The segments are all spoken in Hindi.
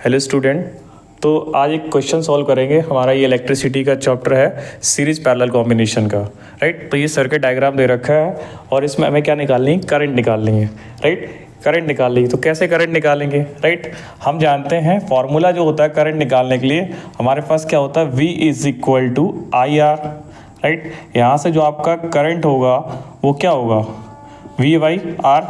हेलो स्टूडेंट, तो आज एक क्वेश्चन सॉल्व करेंगे। हमारा ये इलेक्ट्रिसिटी का चैप्टर है सीरीज पैरेलल कॉम्बिनेशन का, राइट। तो ये सर्किट डायग्राम दे रखा है और इसमें हमें क्या निकालनी है, करंट निकालनी है, राइट। करंट निकालनी है तो कैसे करंट निकालेंगे, राइट। हम जानते हैं फॉर्मूला जो होता है करंट निकालने के लिए, हमारे पास क्या होता है, V is equal to I R, right. यहाँ से जो आपका करंट होगा वो क्या होगा, V बाई आर,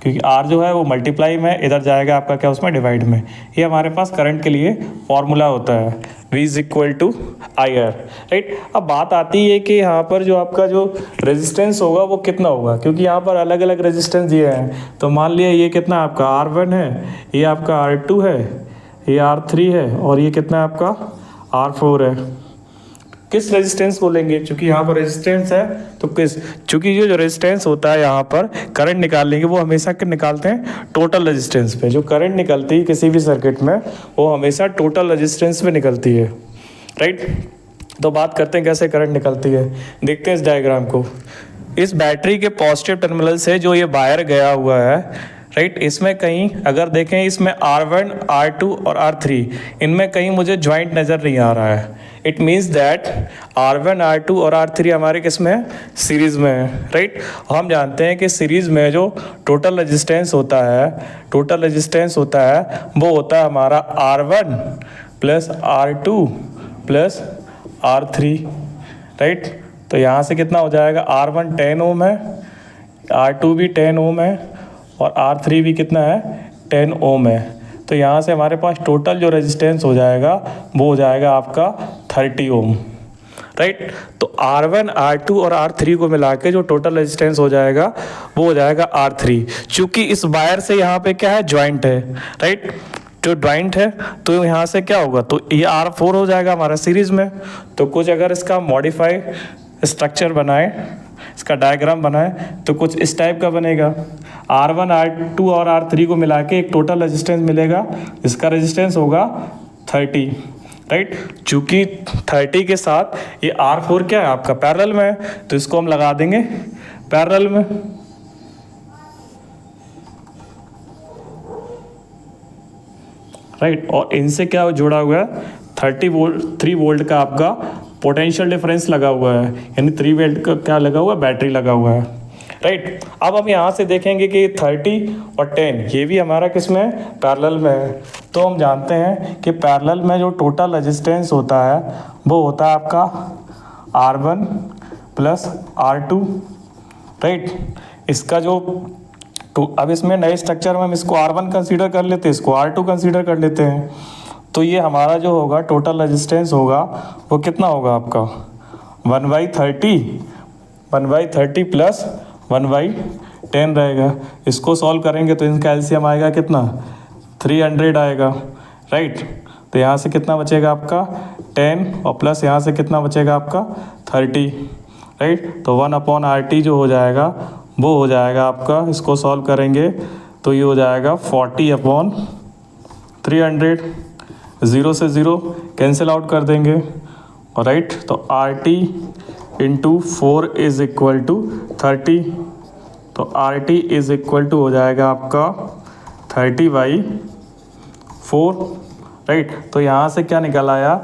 क्योंकि R जो है वो मल्टीप्लाई में इधर जाएगा आपका क्या उसमें डिवाइड में। ये हमारे पास करंट के लिए फॉर्मूला होता है, V is equal to I R, right. अब बात आती है कि यहाँ पर जो आपका जो रेजिस्टेंस होगा वो कितना होगा, क्योंकि यहाँ पर अलग अलग रेजिस्टेंस दिए हैं। तो मान लिया ये कितना आपका R1 है, ये आपका R2 है, ये R3 है और ये कितना आपका R4 है। किस रेजिस्टेंस को लेंगे, क्योंकि यहाँ पर रेजिस्टेंस है तो किस, क्योंकि ये जो रेजिस्टेंस होता है यहाँ पर करंट निकालने के वो हमेशा निकालते हैं टोटल रेजिस्टेंस पे। जो करंट निकलती है किसी भी सर्किट में वो हमेशा टोटल रेजिस्टेंस पे निकलती है, राइट। तो बात करते हैं कैसे करंट निकलती है, देखते हैं इस डायग्राम को। इस बैटरी के पॉजिटिव टर्मिनल से जो ये वायर गया हुआ है, राइट, इसमें कहीं अगर देखें इसमें R1, R2 और R3 इनमें कहीं मुझे ज्वाइंट नज़र नहीं आ रहा है। It means that R1, R2 और R3 हमारे किस में है, सीरीज़ में है, राइट। हम जानते हैं कि सीरीज़ में जो टोटल रेजिस्टेंस होता है, टोटल रेजिस्टेंस होता है वो होता है हमारा R1 plus R2 plus R3, right. तो यहाँ से कितना हो जाएगा, R1 10 ओम है, R2 भी 10 ओम है और R3 भी कितना है, 10 ओम है। तो यहाँ से हमारे पास टोटल जो रेजिस्टेंस हो जाएगा वो हो जाएगा आपका 30 ओम, राइट। तो R1, R2 और R3 को मिला के जो टोटल रेजिस्टेंस हो जाएगा वो हो जाएगा R3। चूँकि इस वायर से यहाँ पे क्या है, ज्वाइंट है, राइट। जो ज्वाइंट है तो यहाँ से क्या होगा, तो ये R4 हो जाएगा हमारा सीरीज़ में। तो कुछ अगर इसका मॉडिफाई स्ट्रक्चर बनाए, इसका डायग्राम बनाए तो कुछ इस टाइप का बनेगा। R1, R2 और R3 को मिला के एक टोटल रेजिस्टेंस मिलेगा, इसका रेजिस्टेंस होगा 30, राइट। चूँकि 30 के साथ ये R4 क्या है आपका पैरेलल में है तो इसको हम लगा देंगे पैरेलल में, राइट। और इनसे क्या जुड़ा हुआ है, 3 वोल्ट का आपका पोटेंशियल डिफरेंस लगा हुआ है, यानी 3 वोल्ट का क्या लगा हुआ है, बैटरी लगा हुआ है, राइट। अब हम यहाँ से देखेंगे कि 30 और 10 ये भी हमारा किस में है, पैरेलल में है। तो हम जानते हैं कि पैरेलल में जो टोटल रेजिस्टेंस होता है वो होता है आपका R1 प्लस R2, राइट। इसका जो अब इसमें नए स्ट्रक्चर में हम इसको R1 कंसीडर कर लेते हैं, इसको R2 कंसीडर कर लेते हैं। तो ये हमारा जो होगा टोटल रेजिस्टेंस होगा वो कितना होगा आपका 1/30 प्लस 1/10 रहेगा। इसको सॉल्व करेंगे तो इनका एलसीएम आएगा कितना, 300 आएगा, राइट। तो यहाँ से कितना बचेगा आपका 10 और प्लस यहाँ से कितना बचेगा आपका 30, राइट। तो 1/RT जो हो जाएगा वो हो जाएगा आपका, इसको सॉल्व करेंगे तो ये हो जाएगा 40/300, 0 से 0 कैंसिल आउट कर देंगे, और राइट। तो RT into 4 is equal to 30, तो RT इज इक्वल टू हो जाएगा आपका 30/4, राइट। तो यहाँ से क्या निकल आया,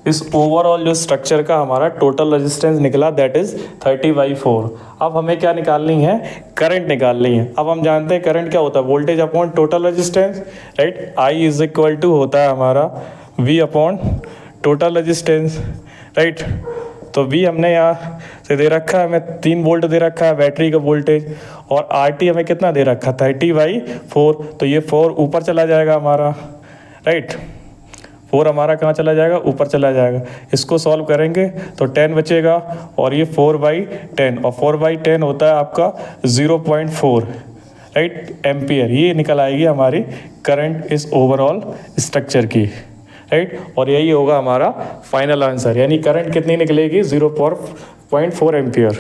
इस ओवरऑल जो स्ट्रक्चर का हमारा टोटल रेजिस्टेंस निकला दैट इज 30/4। अब हमें क्या निकालनी है, करंट निकालनी है। अब हम जानते हैं करंट क्या होता है, voltage upon total resistance, right. I is equal to होता है हमारा V upon total resistance, right. तो V हमने यहाँ से दे रखा है, हमें 3 वोल्ट दे रखा है बैटरी का वोल्टेज, और RT हमें कितना दे रखा है 30/4। तो ये 4 ऊपर चला जाएगा हमारा, राइट। 4 हमारा कहाँ चला जाएगा, ऊपर चला जाएगा। इसको सॉल्व करेंगे तो 10 बचेगा और ये 4/10, और 4/10 होता है आपका 0.4, राइट, एम्पियर। ये निकल आएगी हमारी करंट इस ओवरऑल स्ट्रक्चर की, राइट। और यही होगा हमारा फाइनल आंसर, यानी करंट कितनी निकलेगी, 0.4 एम्पियर।